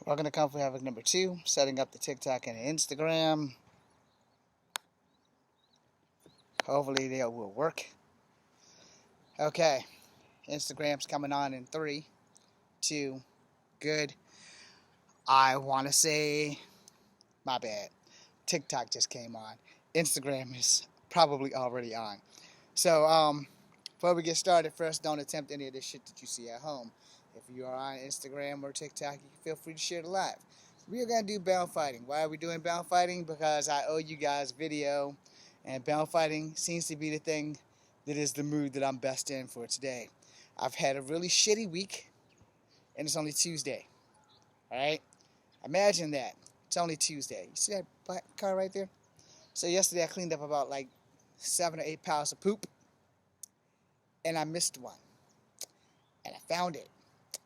Welcome to Kung Fu Havoc number 2, setting up the TikTok and the Instagram. Hopefully they will work. Okay, Instagram's coming on in 3, 2, good. I want to say, my bad. TikTok just came on. Instagram is probably already on. So, before we get started, first, don't attempt any of this shit that you see at home. If you are on Instagram or TikTok, you can feel free to share it live. We are going to do bound fighting. Why are we doing bound fighting? Because I owe you guys video, and bound fighting seems to be the thing that is the mood that I'm best in for today. I've had a really shitty week, and it's only Tuesday. All right? Imagine that. It's only Tuesday. You see that black car right there? So yesterday I cleaned up about like 7 or 8 piles of poop, and I missed one. And I found it.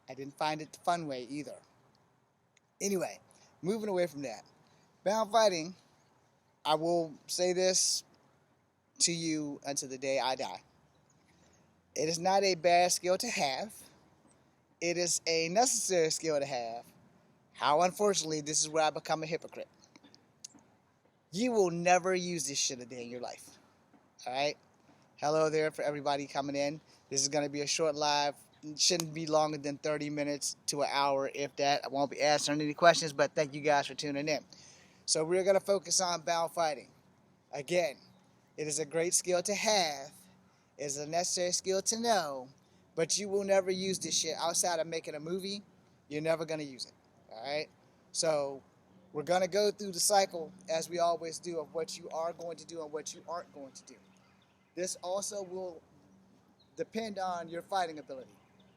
I didn't find it the fun way either. Anyway, moving away from that. Bound fighting, I will say this to you until the day I die. It is not a bad skill to have. It is a necessary skill to have. How unfortunately, this is where I become a hypocrite. You will never use this shit a day in your life. Alright? Hello there for everybody coming in. This is going to be a short live. It shouldn't be longer than 30 minutes to an hour, if that. I won't be answering any questions, but thank you guys for tuning in. So we're going to focus on bound fighting. Again, it is a great skill to have. It is a necessary skill to know, but you will never use this shit outside of making a movie. You're never going to use it. Alright? So we're going to go through the cycle, as we always do, of what you are going to do and what you aren't going to do. This also will depend on your fighting ability.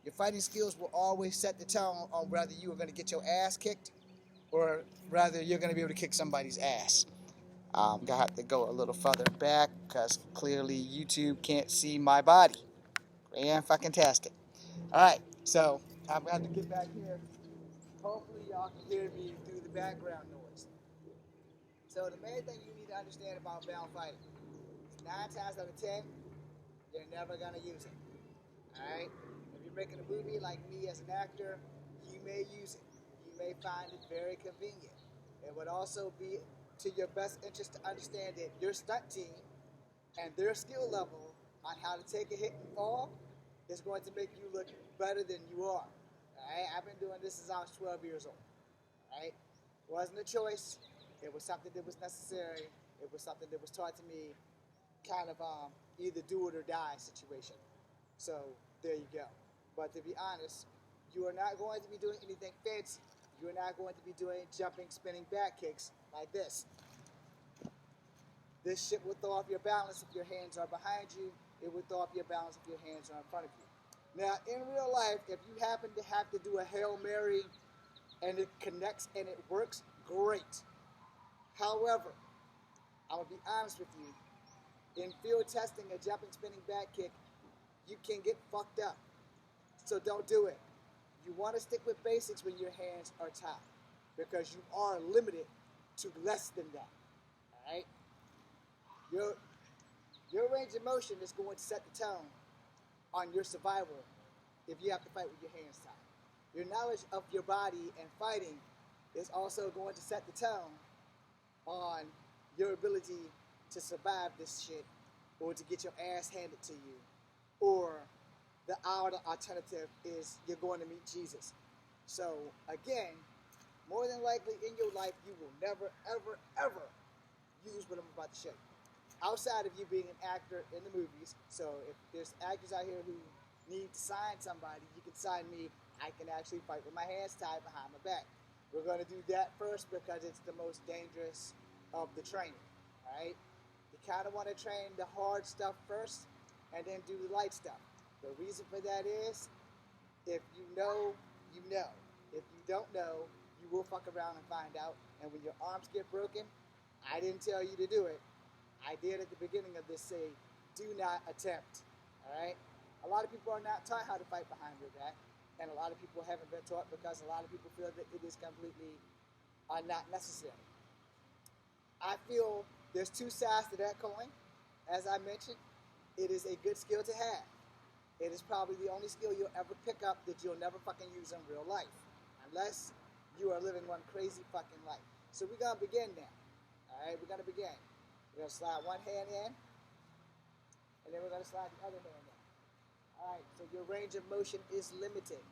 Your fighting skills will always set the tone on whether you are going to get your ass kicked or rather you're going to be able to kick somebody's ass. I'm going to have to go a little further back because clearly YouTube can't see my body. Fan-fucking-tastic. Alright, so I'm going to have to get back here. Hopefully y'all can hear me through the background noise. So the main thing you need to understand about bound fighting is 9 times out of 10, you're never going to use it. Alright? If you're making a movie like me as an actor, you may use it. You may find it very convenient. It would also be to your best interest to understand that your stunt team and their skill level on how to take a hit and fall is going to make you look better than you are. Alright? I've been doing this since I was 12 years old. Alright? It wasn't a choice. It was something that was necessary. It was something that was taught to me, kind of either do it or die situation. So there you go. But to be honest, you are not going to be doing anything fancy. You are not going to be doing jumping, spinning back kicks like this. This shit will throw off your balance if your hands are behind you. It will throw off your balance if your hands are in front of you. Now, in real life, if you happen to have to do a Hail Mary and it connects and it works, great. However, I'm going to be honest with you. In field testing, a jumping, spinning back kick, you can get fucked up. So don't do it. You want to stick with basics when your hands are tied because you are limited to less than that. Alright? Your range of motion is going to set the tone on your survival if you have to fight with your hands tied. Your knowledge of your body and fighting is also going to set the tone on your ability to survive this shit or to get your ass handed to you, or the other alternative is you're going to meet Jesus. So again, more than likely in your life you will never, ever, ever use what I'm about to show you. Outside of you being an actor in the movies, so if there's actors out here who need to sign somebody, you can sign me. I can actually fight with my hands tied behind my back. We're going to do that first because it's the most dangerous of the training. Alright? You kind of want to train the hard stuff first and then do the light stuff. The reason for that is, if you know, you know. If you don't know, you will fuck around and find out. And when your arms get broken, I didn't tell you to do it. I did at the beginning of this say, do not attempt. Alright? A lot of people are not taught how to fight behind their back. And a lot of people haven't been taught because a lot of people feel that it is completely not necessary. I feel there's two sides to that coin. As I mentioned, it is a good skill to have. It is probably the only skill you'll ever pick up that you'll never fucking use in real life. Unless you are living one crazy fucking life. So we're gonna begin now. Alright, we're gonna begin. We're gonna slide one hand in, and then we're gonna slide the other hand in. Alright, so your range of motion is limited.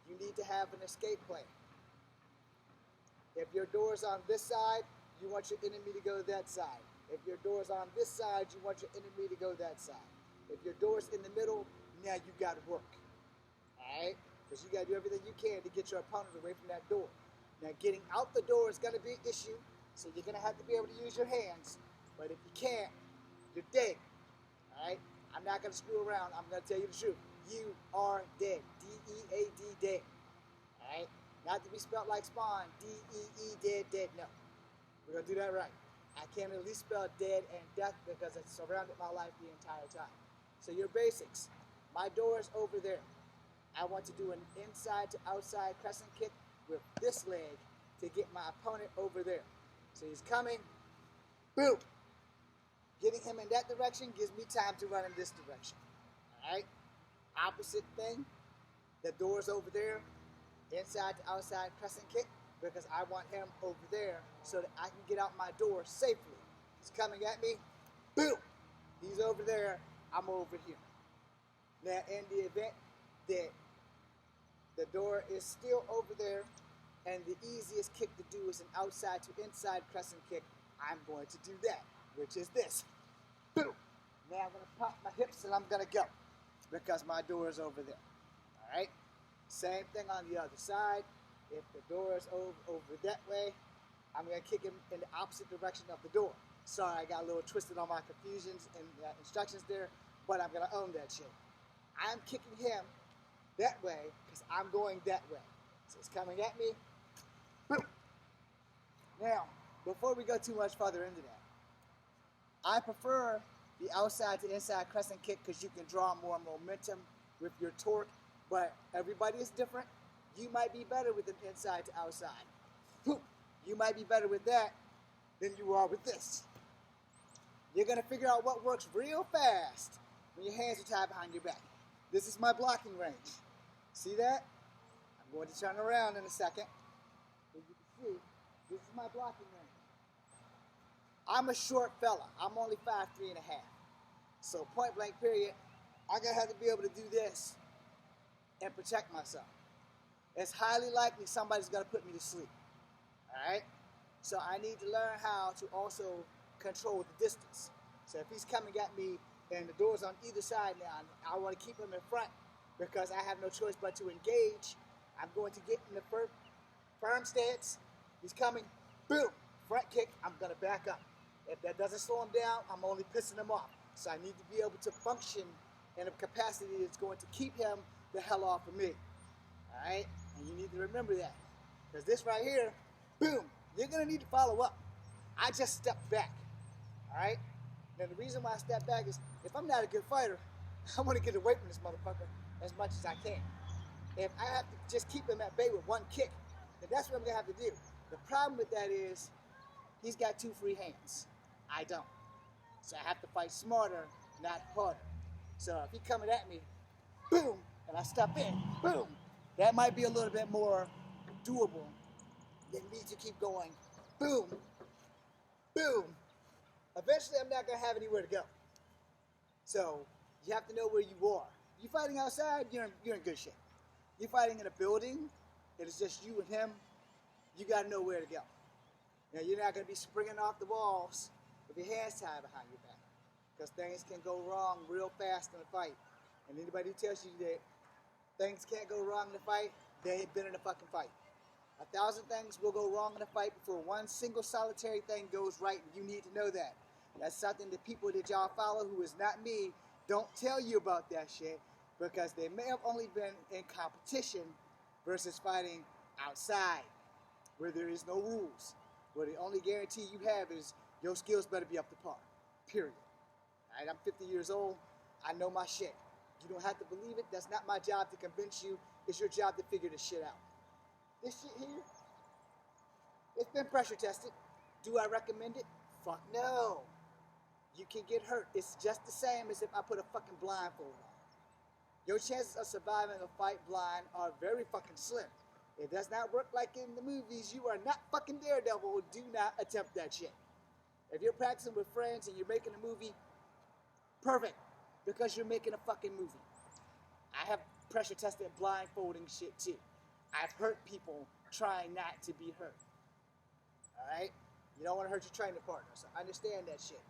You need to have an escape plan. If your door's on this side, you want your enemy to go that side. If your door's on this side, you want your enemy to go that side. If your door's in the middle, now you got to work. Alright? Because you got to do everything you can to get your opponent away from that door. Now, getting out the door is going to be an issue, so you're going to have to be able to use your hands. But if you can't, you're dead. Alright? I'm not going to screw around. I'm going to tell you the truth. You are dead. D-E-A-D, dead. Alright? Not to be spelled like Spawn. D-E-E, dead, dead. No. We're going to do that right. I can at least spell dead and death because it's surrounded my life the entire time. So your basics. My door is over there. I want to do an inside to outside crescent kick with this leg to get my opponent over there. So he's coming. Boom. Getting him in that direction gives me time to run in this direction. Alright? Opposite thing. The door's over there. Inside to outside crescent kick because I want him over there so that I can get out my door safely. He's coming at me. Boom. He's over there. I'm over here. Now, in the event that the door is still over there and the easiest kick to do is an outside to inside crescent kick, I'm going to do that, which is this. Boom. Now I'm going to pop my hips and I'm going to go because my door is over there. All right? Same thing on the other side. If the door is over that way, I'm going to kick him in the opposite direction of the door. Sorry, I got a little twisted on my confusions and instructions there, but I'm going to own that shit. I'm kicking him that way because I'm going that way. So it's coming at me. Boom. Now, before we go too much further into that, I prefer the outside to inside crescent kick because you can draw more momentum with your torque, but everybody is different. You might be better with an inside to outside. Boom. You might be better with that than you are with this. You're going to figure out what works real fast when your hands are tied behind your back. This is my blocking range. See that? I'm going to turn around in a second. As you can see, this is my blocking range. I'm a short fella. I'm only 5'3.5". So point blank period, I'm going to have to be able to do this and protect myself. It's highly likely somebody's going to put me to sleep. Alright? So I need to learn how to also control the distance. So if he's coming at me and the door's on either side now, I want to keep him in front because I have no choice but to engage. I'm going to get in the firm stance. He's coming. Boom. Front kick. I'm going to back up. If that doesn't slow him down, I'm only pissing him off. So I need to be able to function in a capacity that's going to keep him the hell off of me. Alright? And you need to remember that. Because this right here, boom, you're going to need to follow up. I just stepped back. Alright? Now the reason why I step back is if I'm not a good fighter, I want to get away from this motherfucker as much as I can. If I have to just keep him at bay with one kick, then that's what I'm going to have to do. The problem with that is he's got 2 free hands. I don't. So I have to fight smarter, not harder. So if he's coming at me, boom, and I step in, boom, that might be a little bit more doable than me to keep going, boom, boom. Eventually I'm not going to have anywhere to go. So you have to know where you are. If you're fighting outside, you're in good shape. You're fighting in a building, it is just you and him, you got to know where to go. Now you're not going to be springing off the walls with your hands tied behind your back because things can go wrong real fast in a fight. And anybody who tells you that things can't go wrong in a fight, they ain't been in a fucking fight. 1,000 things will go wrong in a fight before one single solitary thing goes right, and you need to know that. That's something that people that y'all follow, who is not me, don't tell you about that shit because they may have only been in competition versus fighting outside where there is no rules, where the only guarantee you have is your skills better be up to par, period. All right, I'm 50 years old. I know my shit. You don't have to believe it. That's not my job to convince you. It's your job to figure this shit out. This shit here, it's been pressure tested. Do I recommend it? Fuck no. You can get hurt. It's just the same as if I put a fucking blindfold on. Your chances of surviving a fight blind are very fucking slim. It does not work like in the movies. You are not fucking Daredevil. Do not attempt that shit. If you're practicing with friends and you're making a movie, perfect. Because you're making a fucking movie. I have pressure tested blindfolding shit too. I've hurt people trying not to be hurt. Alright? You don't want to hurt your training partner, so understand that shit.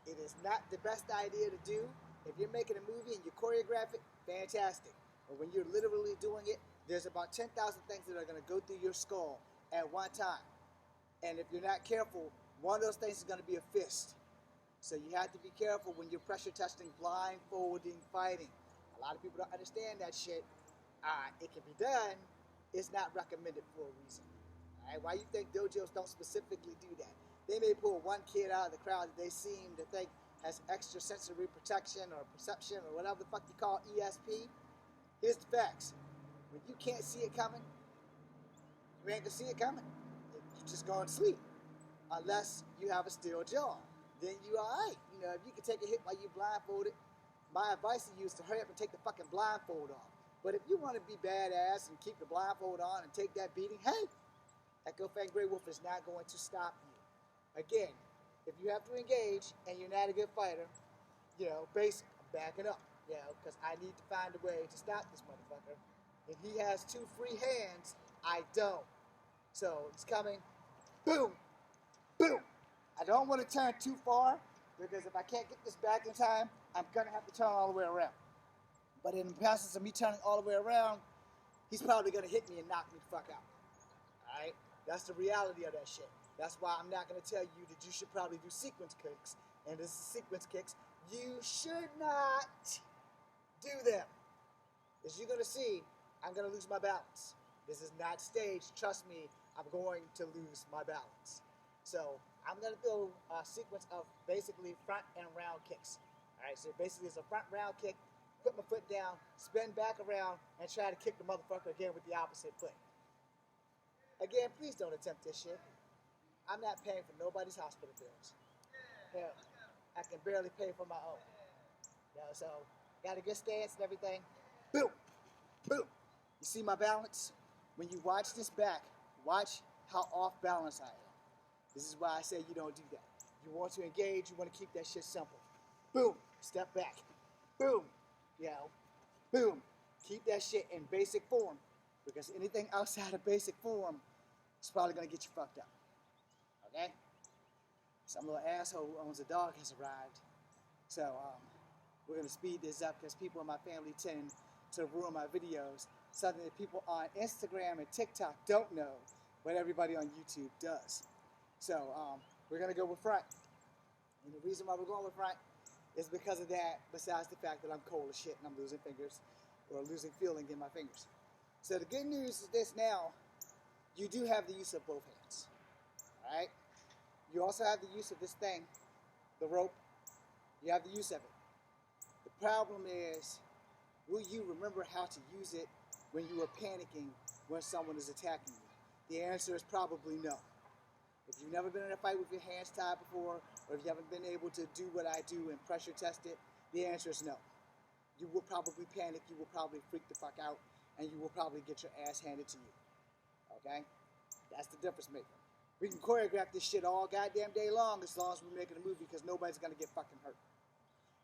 It is not the best idea to do. If you're making a movie and you choreograph it, fantastic. But when you're literally doing it, there's about 10,000 things that are going to go through your skull at one time. And if you're not careful, one of those things is going to be a fist. So you have to be careful when you're pressure testing, blindfolding, fighting. A lot of people don't understand that shit. It can be done. It's not recommended for a reason. All right? Why you think dojos don't specifically do that? They may pull one kid out of the crowd that they seem to think has extrasensory protection or perception or whatever the fuck you call ESP. Here's the facts. When you can't see it coming, you ain't gonna see it coming. You're just going to sleep. Unless you have a steel jaw. Then you alright. You know, if you can take a hit while you're blindfolded, my advice to you is to hurry up and take the fucking blindfold off. But if you want to be badass and keep the blindfold on and take that beating, hey, Echo Fang Grey Wolf is not going to stop you. Again, if you have to engage and you're not a good fighter, you know, basic, I'm backing up, you know, because I need to find a way to stop this motherfucker. If he has two free hands, I don't. So it's coming, boom, boom. I don't want to turn too far because if I can't get this back in time, I'm going to have to turn all the way around. But in the process of me turning all the way around, he's probably going to hit me and knock me the fuck out. All right? That's the reality of that shit. That's why I'm not going to tell you that you should probably do sequence kicks. And this is sequence kicks. You should not do them. As you're going to see, I'm going to lose my balance. This is not staged. Trust me, I'm going to lose my balance. So I'm going to do a sequence of basically front and round kicks. All right, so basically it's a front round kick, put my foot down, spin back around, and try to kick the motherfucker again with the opposite foot. Again, please don't attempt this shit. I'm not paying for nobody's hospital bills. Hell, I can barely pay for my own. You know, so got a good stance and everything. Boom, boom. You see my balance? When you watch this back, watch how off balance I am. This is why I say you don't do that. You want to engage, you want to keep that shit simple. Boom, step back. Boom, you know, boom. Keep that shit in basic form because anything outside of basic form is probably going to get you fucked up. Okay? Some little asshole who owns a dog has arrived. So we're going to speed this up because people in my family tend to ruin my videos. Something that people on Instagram and TikTok don't know, but everybody on YouTube does. So we're going to go with front. And the reason why we're going with front is because of that, besides the fact that I'm cold as shit and I'm losing fingers or losing feeling in my fingers. So the good news is this now, you do have the use of both hands. All right? You also have the use of this thing, the rope. You have the use of it. The problem is, will you remember how to use it when you are panicking when someone is attacking you? The answer is probably no. If you've never been in a fight with your hands tied before, or if you haven't been able to do what I do and pressure test it, the answer is no. You will probably panic, you will probably freak the fuck out, and you will probably get your ass handed to you. Okay? That's the difference maker. We can choreograph this shit all goddamn day long as long as we're making a movie because nobody's gonna get fucking hurt.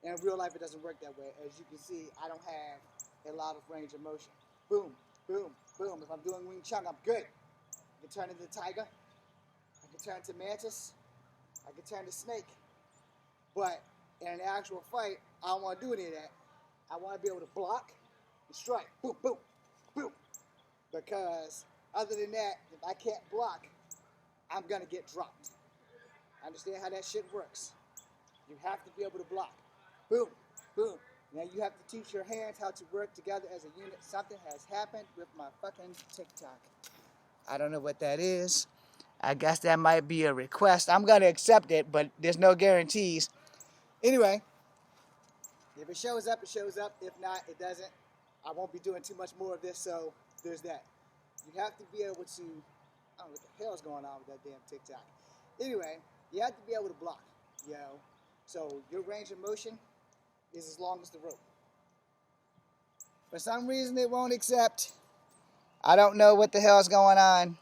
And in real life, it doesn't work that way. As you can see, I don't have a lot of range of motion. Boom, boom, boom. If I'm doing Wing Chun, I'm good. I can turn into Tiger. I can turn to Mantis. I can turn to Snake. But in an actual fight, I don't want to do any of that. I want to be able to block and strike. Boom, boom, boom. Because other than that, if I can't block, I'm going to get dropped. Understand how that shit works. You have to be able to block. Boom, boom. Now you have to teach your hands how to work together as a unit. Something has happened with my fucking TikTok. I don't know what that is. I guess that might be a request. I'm going to accept it, but there's no guarantees. Anyway, if it shows up, it shows up. If not, it doesn't. I won't be doing too much more of this, so there's that. You have to be able to, I don't know what the hell is going on with that damn TikTok. Anyway, you have to be able to block, you know. So your range of motion is as long as the rope. For some reason, it won't accept I don't know what the hell's going on.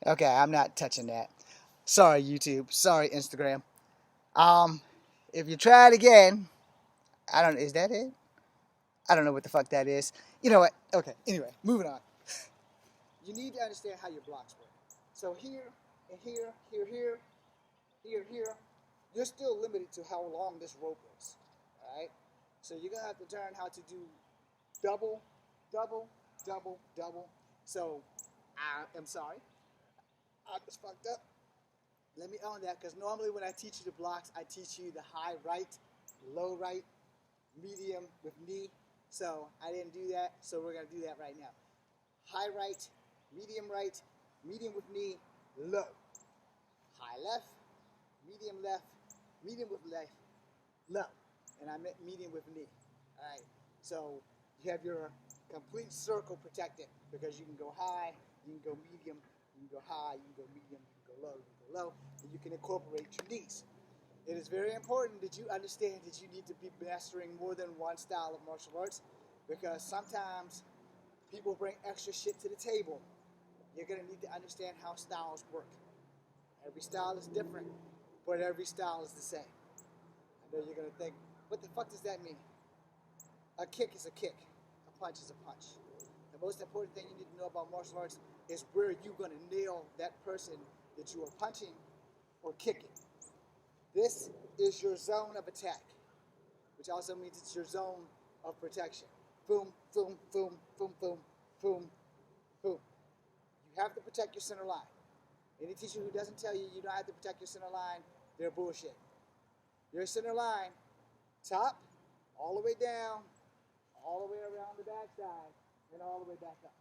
Okay, I'm not touching that. Sorry, YouTube. Sorry, Instagram. Um, if you try it again, I don't. Is that it? I don't know what the fuck that is. You know what? Okay. Anyway, moving on. You need to understand how your blocks work. So here and here, here, here, here, here, you're still limited to how long this rope is. All right. So you're gonna have to learn how to do double, double, double, double. So I am sorry. I just fucked up. Let me own that because normally when I teach you the blocks, I teach you the high right, low right, medium with knee. So I didn't do that, so we're gonna do that right now. High right, medium with knee, low. High left, medium with left, low. And I meant medium with knee. All right. So you have your complete circle protected because you can go high, you can go medium, you can go high, you can go medium, you can go low, you can go low, and you can incorporate your knees. It is very important that you understand that you need to be mastering more than one style of martial arts because sometimes people bring extra shit to the table. You're going to need to understand how styles work. Every style is different, but every style is the same. I know you're going to think, what the fuck does that mean? A kick is a kick. A punch is a punch. The most important thing you need to know about martial arts is where you're going to nail that person that you are punching or kicking. This is your zone of attack, which also means it's your zone of protection. Boom, boom, boom, boom, boom, boom, boom. You have to protect your center line. Any teacher who doesn't tell you you don't have to protect your center line, they're bullshit. Your center line, top, all the way down, all the way around the backside, and all the way back up.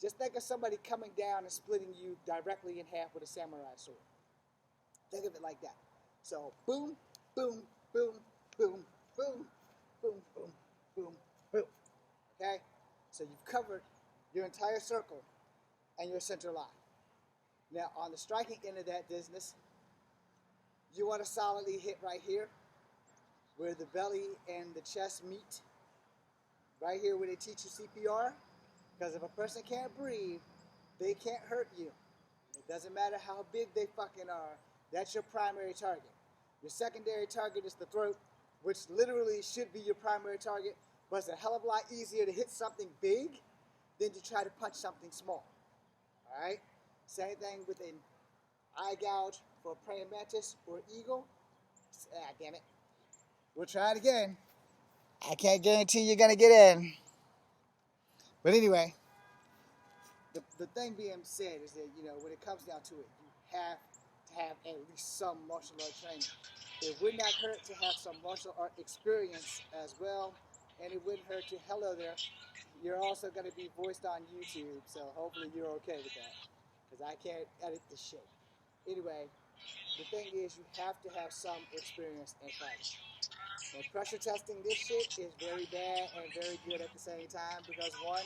Just think of somebody coming down and splitting you directly in half with a samurai sword. Think of it like that. So boom, boom, boom, boom, boom, boom, boom, boom, boom. Okay? So you've covered your entire circle and your center line. Now on the striking end of that business, you want to solidly hit right here where the belly and the chest meet. Right here where they teach you CPR. Because if a person can't breathe, they can't hurt you. It doesn't matter how big they fucking are. That's your primary target. Your secondary target is the throat, which literally should be your primary target, but it's a hell of a lot easier to hit something big than to try to punch something small. All right? Same thing with an eye gouge for a praying mantis or eagle. Ah, damn it. We'll try it again. I can't guarantee you're gonna get in. But anyway, the thing being said is that, you know, when it comes down to it, you have to have at least some martial art training. It would not hurt to have some martial art experience as well, and it wouldn't hurt to, hello there, you're also going to be voiced on YouTube, so hopefully you're okay with that, because I can't edit this shit. Anyway, the thing is you have to have some experience in fighting. And pressure testing this shit is very bad and very good at the same time, because one,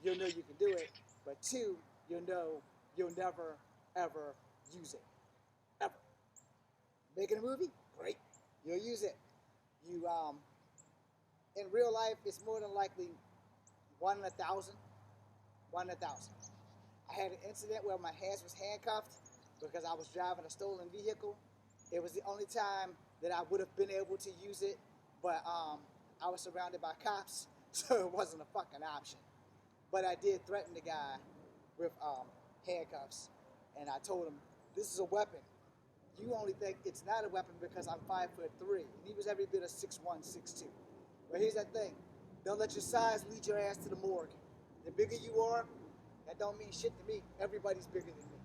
you'll know you can do it, but two, you'll know you'll never, ever use it. Ever. Making a movie? Great. You'll use it. You, in real life, it's more than likely 1 in 1,000. 1 in 1,000. I had an incident where my hands was handcuffed because I was driving a stolen vehicle. It was the only time that I would have been able to use it, but I was surrounded by cops, so it wasn't a fucking option. But I did threaten the guy with handcuffs, and I told him, this is a weapon. You only think it's not a weapon because I'm 5'3", and he was every bit of 6'1", 6'2". But here's that thing. Don't let your size lead your ass to the morgue. The bigger you are, that don't mean shit to me. Everybody's bigger than me.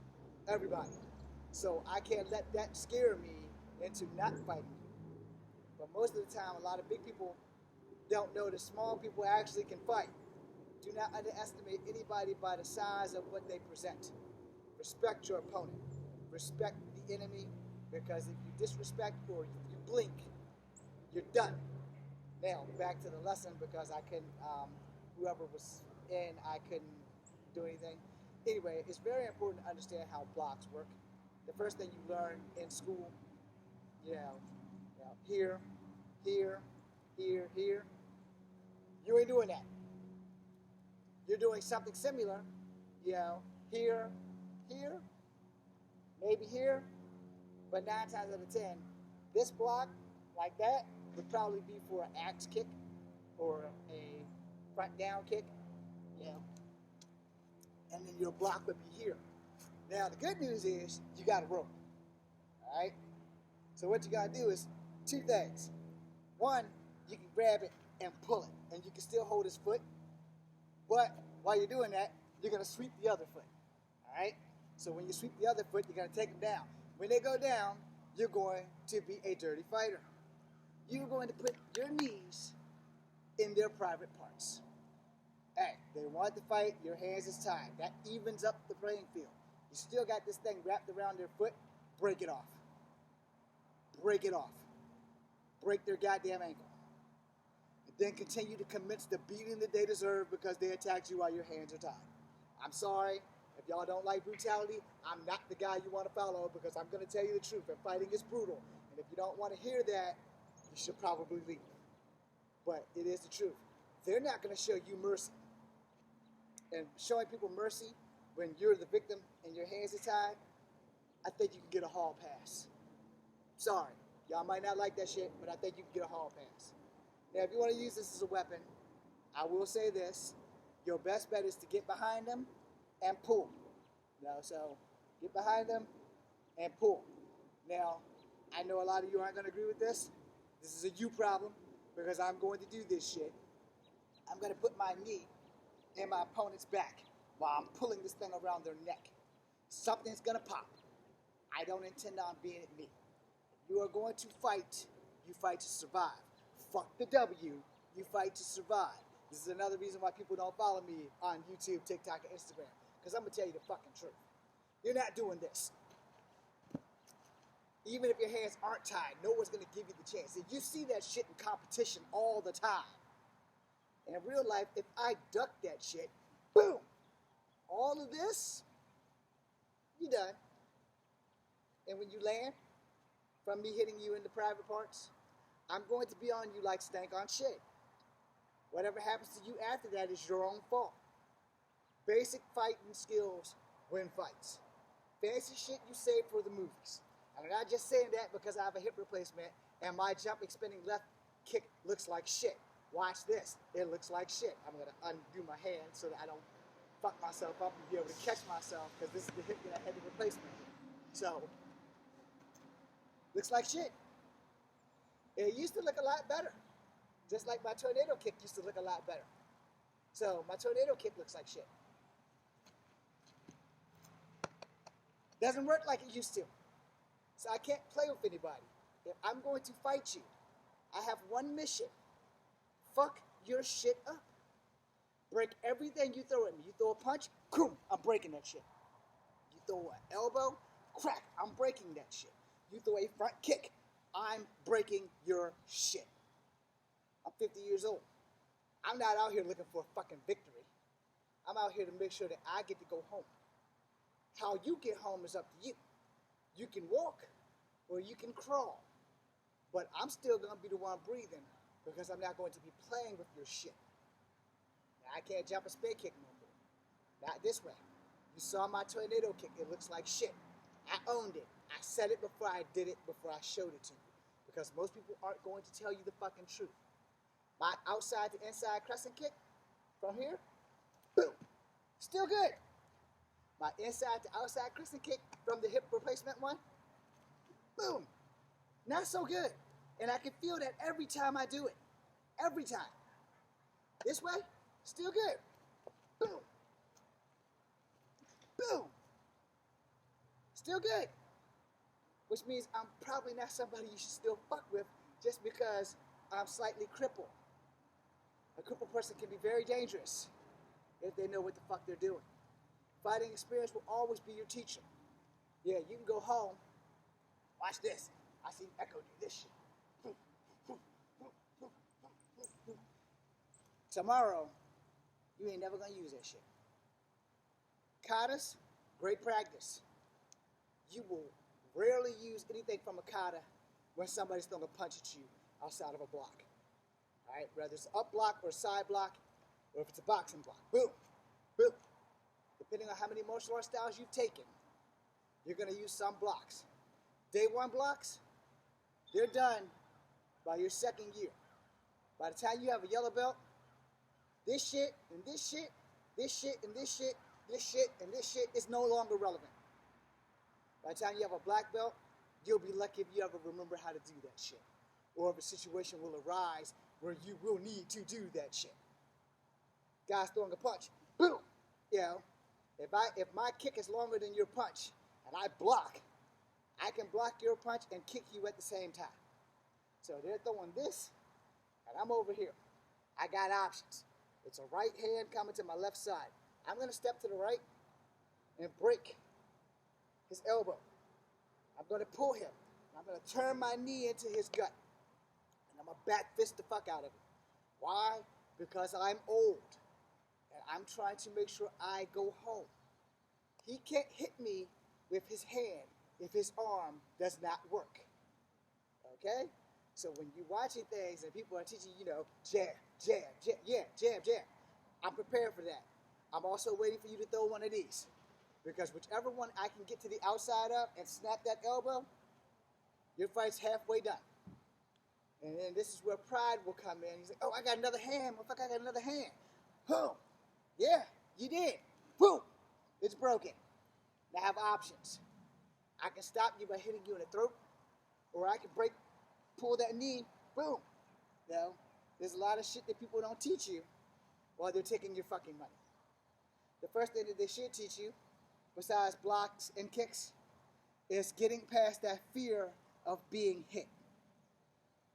Everybody. So I can't let that scare me into not fighting you. But most of the time, a lot of big people don't know that small people actually can fight. Do not underestimate anybody by the size of what they present. Respect your opponent. Respect the enemy, because if you disrespect or if you blink, you're done. Now, back to the lesson, because I couldn't, whoever was in, I couldn't do anything. Anyway, it's very important to understand how blocks work. The first thing you learn in school, here, here, here, here. You ain't doing that. you're doing something similar, you know, here, here, maybe here, but 9 times out of 10, this block, like that, would probably be for an axe kick or a front down kick, you know, and then your block would be here. Now, the good news is you got a rope, all right? So what you got to do is two things. One, you can grab it and pull it, and you can still hold his foot, but while you're doing that, you're going to sweep the other foot, all right? So when you sweep the other foot, you're going to take them down. When they go down, you're going to be a dirty fighter. You're going to put your knees in their private parts. Hey, they want to fight, your hands is tied. That evens up the playing field. You still got this thing wrapped around their foot, break it off. Break it off. Break their goddamn ankle. And then continue to commence the beating that they deserve because they attacked you while your hands are tied. I'm sorry, if y'all don't like brutality, I'm not the guy you want to follow because I'm going to tell you the truth, and fighting is brutal. And if you don't want to hear that, you should probably leave. But it is the truth. They're not going to show you mercy. And showing people mercy when you're the victim and your hands are tied, I think you can get a hall pass. Sorry, y'all might not like that shit, but I think you can get a hall pass. Now, if you want to use this as a weapon, I will say this. Your best bet is to get behind them and pull. You know, so get behind them and pull. Now, I know a lot of you aren't going to agree with this. This is a you problem because I'm going to do this shit. I'm going to put my knee in my opponent's back while I'm pulling this thing around their neck. Something's going to pop. I don't intend on being at me. If you are going to fight, you fight to survive. Fuck the W, you fight to survive. This is another reason why people don't follow me on YouTube, TikTok, and Instagram. Because I'm going to tell you the fucking truth. You're not doing this. Even if your hands aren't tied, no one's going to give you the chance. If you see that shit in competition all the time, in real life, if I duck that shit, boom, all of this, you're done. And when you land, from me hitting you in the private parts, I'm going to be on you like stank on shit. Whatever happens to you after that is your own fault. Basic fighting skills win fights. Fancy shit you save for the movies. I'm not just saying that because I have a hip replacement and my jumping, spinning left kick looks like shit. Watch this. It looks like shit. I'm going to undo my hand so that I don't fuck myself up and be able to catch myself because this is the hip that I had the replacement. So, looks like shit. It used to look a lot better. Just like my tornado kick used to look a lot better. So, my tornado kick looks like shit. Doesn't work like it used to. So I can't play with anybody. If I'm going to fight you, I have one mission. Fuck your shit up. Break everything you throw at me. You throw a punch, boom, I'm breaking that shit. You throw an elbow, crack, I'm breaking that shit. You throw a front kick, I'm breaking your shit. I'm 50 years old. I'm not out here looking for a fucking victory. I'm out here to make sure that I get to go home. How you get home is up to you. You can walk or you can crawl. But I'm still going to be the one breathing because I'm not going to be playing with your shit. Now, I can't jump a spin kick no more. Not this way. You saw my tornado kick. It looks like shit. I owned it. I said it before I did it, before I showed it to you. Because most people aren't going to tell you the fucking truth. My outside to inside crescent kick from here, boom, still good. My inside to outside crescent kick from the hip replacement one, boom, not so good. And I can feel that every time I do it. Every time. This way, still good. Boom. Boom. Still good. Which means I'm probably not somebody you should still fuck with just because I'm slightly crippled. A crippled person can be very dangerous if they know what the fuck they're doing. Fighting experience will always be your teacher. Yeah, you can go home. Watch this. I seen Echo do this shit. Tomorrow, you ain't never gonna use that shit. Katas, great practice. You will rarely use anything from a kata when somebody's throwing a punch at you outside of a block. All right, whether it's an up block or a side block, or if it's a boxing block. Boom. Boom. Depending on how many martial arts styles you've taken, you're going to use some blocks. Day one blocks, they're done by your second year. By the time you have a yellow belt, this shit and this shit, this shit and this shit, this shit and this shit is no longer relevant. By the time you have a black belt, you'll be lucky if you ever remember how to do that shit. Or if a situation will arise where you will need to do that shit. Guys throwing a punch, boom. You know, if my kick is longer than your punch and I block, I can block your punch and kick you at the same time. So they're throwing this, and I'm over here. I got options. It's a right hand coming to my left side. I'm going to step to the right and break his elbow. I'm going to pull him. I'm going to turn my knee into his gut. And I'm going to back fist the fuck out of him. Why? Because I'm old. And I'm trying to make sure I go home. He can't hit me with his hand if his arm does not work. Okay? So when you're watching things and people are teaching you, jab, jab, jab, yeah, jab, jab, I'm prepared for that. I'm also waiting for you to throw one of these. Because whichever one I can get to the outside of and snap that elbow, your fight's halfway done. And then this is where pride will come in. He's like, oh, I got another hand. Motherfucker, I got another hand. Boom. Yeah, you did. Boom. It's broken. Now I have options. I can stop you by hitting you in the throat, or I can pull that knee, boom. There's a lot of shit that people don't teach you while they're taking your fucking money. The first thing that they should teach you, besides blocks and kicks, is getting past that fear of being hit.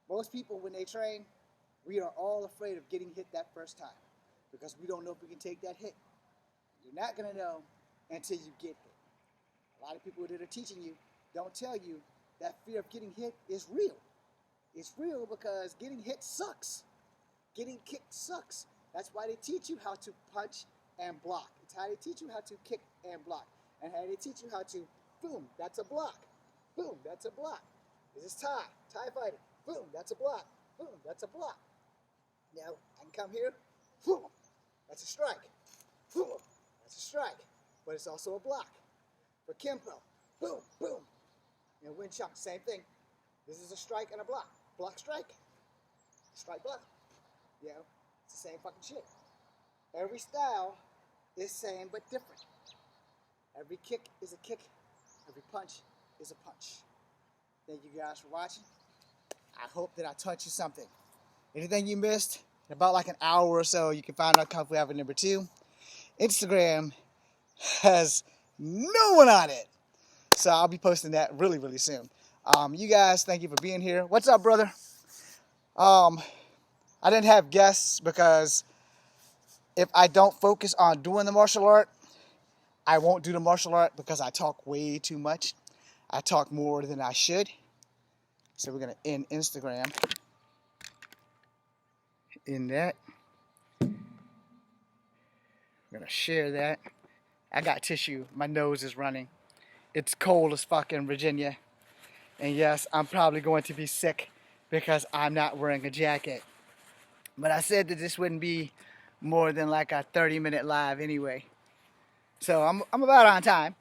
Most people, when they train, we are all afraid of getting hit that first time because we don't know if we can take that hit. You're not going to know until you get hit. A lot of people that are teaching you don't tell you that fear of getting hit is real. It's real because getting hit sucks. Getting kicked sucks. That's why they teach you how to punch and block. It's how they teach you how to kick and block. And how they teach you how to, boom, that's a block. Boom, that's a block. This is Thai fighting. Boom, that's a block. Boom, that's a block. Now, I can come here. Boom, that's a strike. Boom, that's a strike. But it's also a block. For Kempo, boom, boom. And Wing Chun, same thing. This is a strike and a block. Block, strike. Strike, block. It's the same fucking shit. Every style is same but different. Every kick is a kick. Every punch is a punch. Thank you guys for watching. I hope that I taught you something. Anything you missed, in about like an hour or so, you can find out Kung Fu Alpha number 2. Instagram has no one on it. So I'll be posting that really, really soon. You guys, thank you for being here. What's up, brother? I didn't have guests because if I don't focus on doing the martial art, I won't do the martial art because I talk way too much. I talk more than I should. So we're going to end Instagram in that. We're going to share that. I got tissue. My nose is running. It's cold as fuck in Virginia. And yes, I'm probably going to be sick because I'm not wearing a jacket. But I said that this wouldn't be more than like a 30-minute live anyway. So I'm about on time.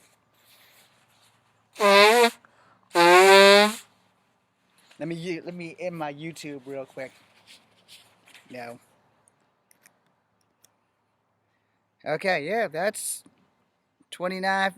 Let me end my YouTube real quick. No. Okay, yeah, that's 29